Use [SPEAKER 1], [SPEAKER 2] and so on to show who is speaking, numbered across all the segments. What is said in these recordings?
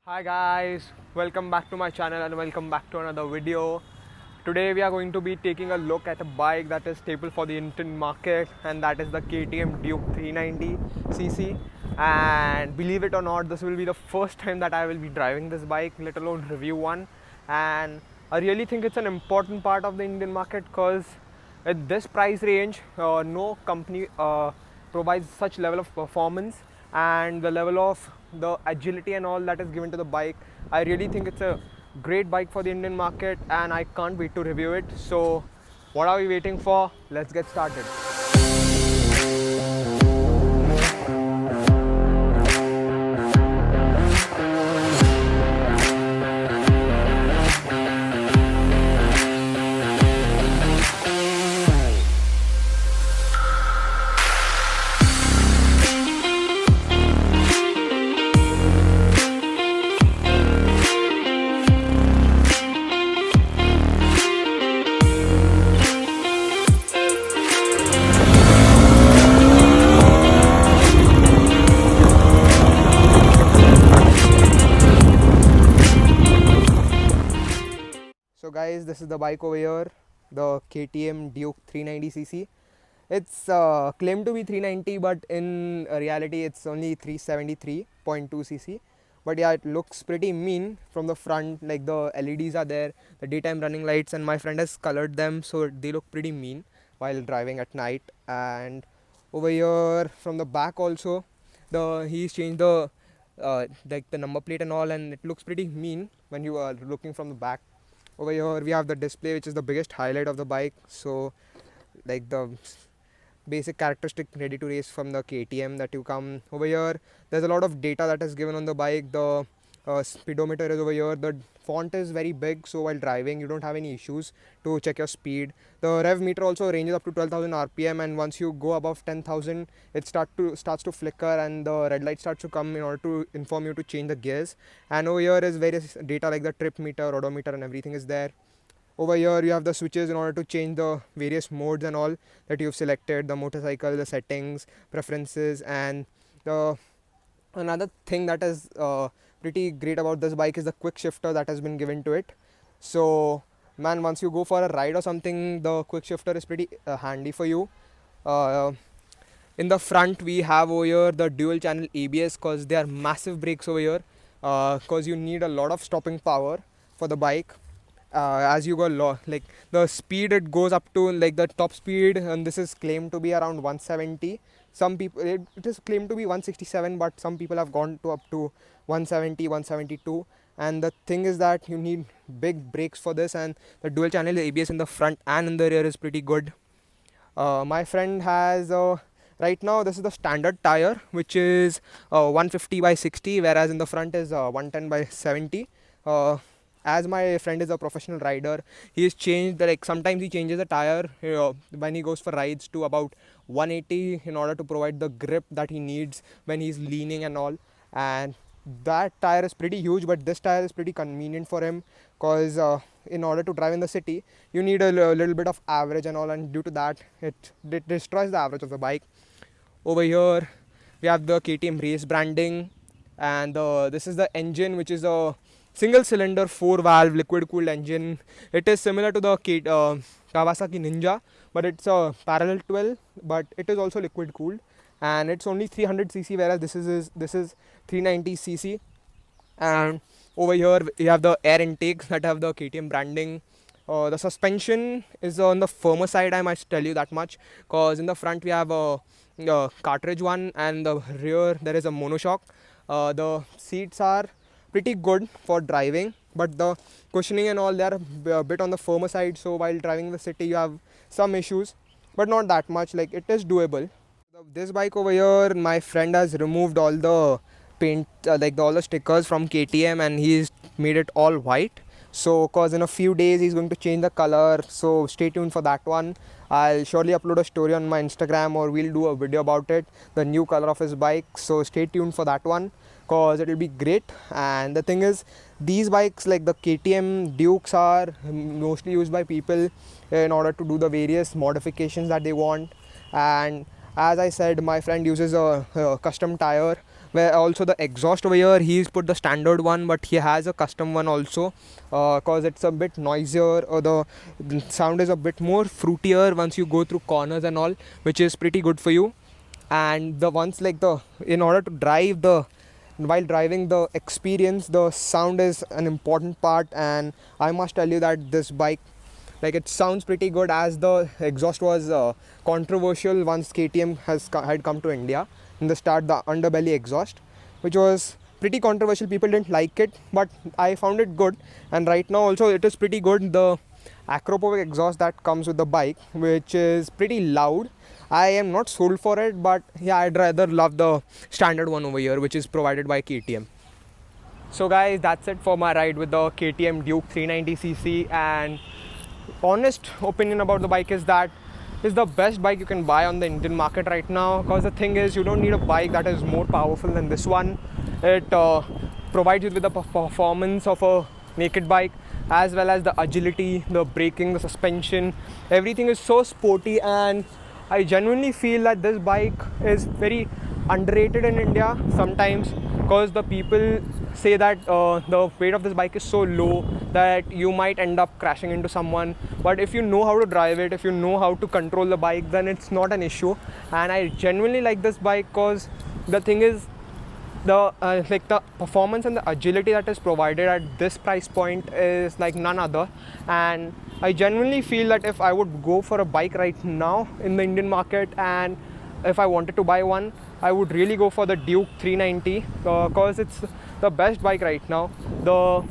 [SPEAKER 1] Hi guys, welcome back to my channel and welcome back to another video. Today we are going to be taking a look at a bike that is staple for the Indian market, and that is the KTM Duke 390cc. And believe it or not, this will be the first time that I will be driving this bike, let alone review one. And I really think it's an important part of the Indian market because at this price range, no company provides such level of performance and the level of the agility and all that is given to the bike. I really think it's a great bike for the Indian market and I can't wait to review it. So what are we waiting for? Let's get started. So guys, this is the bike over here, the KTM Duke 390cc. It's claimed to be 390, but in reality it's only 373.2cc. But yeah, it looks pretty mean from the front. Like the LEDs are there, the daytime running lights, and my friend has colored them so they look pretty mean while driving at night. And over here from the back also, he's changed the like the number plate and all, and it looks pretty mean when you are looking from the back. Over here we have the display, which is the biggest highlight of the bike. So like the basic characteristic ready to race from the KTM that you come over here. There's a lot of data that is given on the bike. The speedometer is over here. The font is very big, so while driving you don't have any issues to check your speed. The rev meter also ranges up to 12,000 rpm, and once you go above 10,000 it starts to flicker and the red light starts to come in order to inform you to change the gears. And over here is various data like the trip meter, odometer, and everything is there. Over here you have the switches in order to change the various modes and all that you've selected, the motorcycle, the settings, preferences. And the another thing that is pretty great about this bike is the quick shifter that has been given to it. So man, once you go for a ride or something, the quick shifter is pretty handy for you. uh, in the front we have over here the dual channel ABS, because they are massive brakes over here, because you need a lot of stopping power for the bike. As you go like the speed it goes up to, like the top speed, and this is claimed to be around 170. Some people, it is claimed to be 167, but some people have gone to up to 170, 172. And the thing is that you need big brakes for this, and the dual channel ABS in the front and in the rear is pretty good. My friend has right now this is the standard tire, which is 150 by 60, whereas in the front is 110 by 70. As my friend is a professional rider, he's changed like sometimes he changes the tire when he goes for rides to about 180 in order to provide the grip that he needs when he's leaning and all. And that tire is pretty huge, but this tire is pretty convenient for him, because in order to drive in the city you need a little bit of average and all, and due to that it destroys the average of the bike. Over here we have the KTM race branding, and this is the engine, which is a single cylinder 4 valve liquid cooled engine. It is similar to the Kawasaki Ninja, but it's a parallel 12, but it is also liquid cooled, and it's only 300cc, whereas this is 390cc. And over here we have the air intakes that have the KTM branding. The suspension is on the firmer side, I must tell you that much, because in the front we have a cartridge one, and the rear there is a monoshock. The seats are pretty good for driving, but the cushioning and all, they are a bit on the firmer side, so while driving in the city you have some issues, but not that much. Like, it is doable. This bike over here, my friend has removed all the paint, like all the stickers from KTM, and he's made it all white. So cause in a few days he's going to change the color, so stay tuned for that one. I'll surely upload a story on my Instagram, or we'll do a video about it, the new color of his bike. So stay tuned for that one, cause it will be great. And the thing is, these bikes like the KTM Dukes are mostly used by people in order to do the various modifications that they want. And as I said, my friend uses a custom tire Where also the exhaust over here, he's put the standard one, but he has a custom one also, cause it's a bit noisier, or the sound is a bit more fruitier once you go through corners and all, which is pretty good for you. And the ones like the, in order to drive the, while driving the experience, the sound is an important part. And I must tell you that this bike, like, it sounds pretty good, as the exhaust was controversial once KTM had come to India. In the start, the underbelly exhaust, which was pretty controversial, people didn't like it, but I found it good. And right now also it is pretty good. The acropovic exhaust that comes with the bike, which is pretty loud, I am not sold for it, but yeah, I'd rather love the standard one over here, which is provided by KTM. So guys, that's it for my ride with the KTM Duke 390cc. And honest opinion about the bike is that it's the best bike you can buy on the Indian market right now, because the thing is, you don't need a bike that is more powerful than this one. It provides you with the performance of a naked bike, as well as the agility, the braking, the suspension. Everything is so sporty, and I genuinely feel that this bike is very underrated in India sometimes, because the people say that the weight of this bike is so low that you might end up crashing into someone. But if you know how to drive it, if you know how to control the bike, then it's not an issue. And I genuinely like this bike, because the thing is, the like the performance and the agility that is provided at this price point is like none other. And I genuinely feel that if I would go for a bike right now in the Indian market, and if I wanted to buy one, I would really go for the Duke 390, because it's the best bike right now. The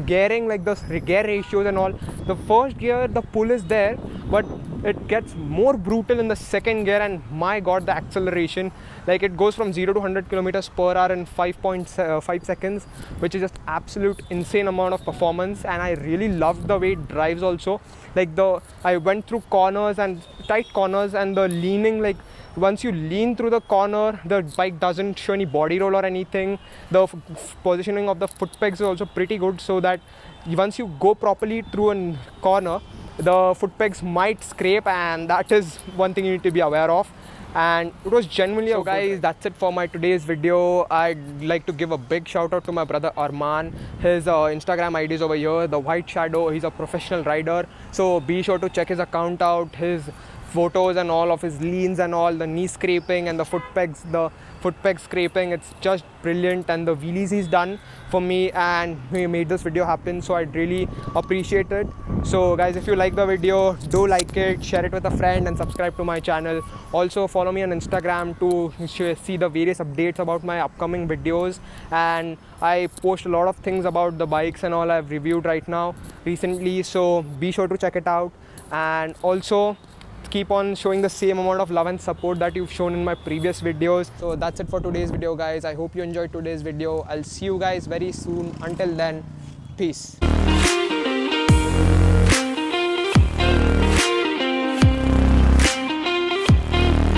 [SPEAKER 1] gearing, like the gear ratios and all, the first gear, the pull is there, but it gets more brutal in the second gear. And my god, the acceleration, like it goes from 0 to 100 kilometers per hour in 5.5 seconds, which is just absolute insane amount of performance. And I really loved the way it drives also. Like I went through corners and tight corners, and the leaning, like once you lean through the corner, the bike doesn't show any body roll or anything. The positioning of the foot pegs is also pretty good, so that once you go properly through a corner, the foot pegs might scrape, and that is one thing you need to be aware of. And it was genuinely so guys, that's it for my today's video. I'd like to give a big shout out to my brother Arman. His Instagram ID is over here, the White Shadow. He's a professional rider, so be sure to check his account out. His photos and all of his leans and all, the knee scraping and the foot peg scraping, it's just brilliant. And the wheelies he's done for me, and he made this video happen, so I'd really appreciate it. So guys, if you like the video, do like it, share it with a friend, and subscribe to my channel. Also follow me on Instagram to see the various updates about my upcoming videos. And I post a lot of things about the bikes and all I've reviewed right now recently, so be sure to check it out. And also keep on showing the same amount of love and support that you've shown in my previous videos. So that's it for today's video guys. I hope you enjoyed today's video. I'll see you guys very soon. Until then, peace.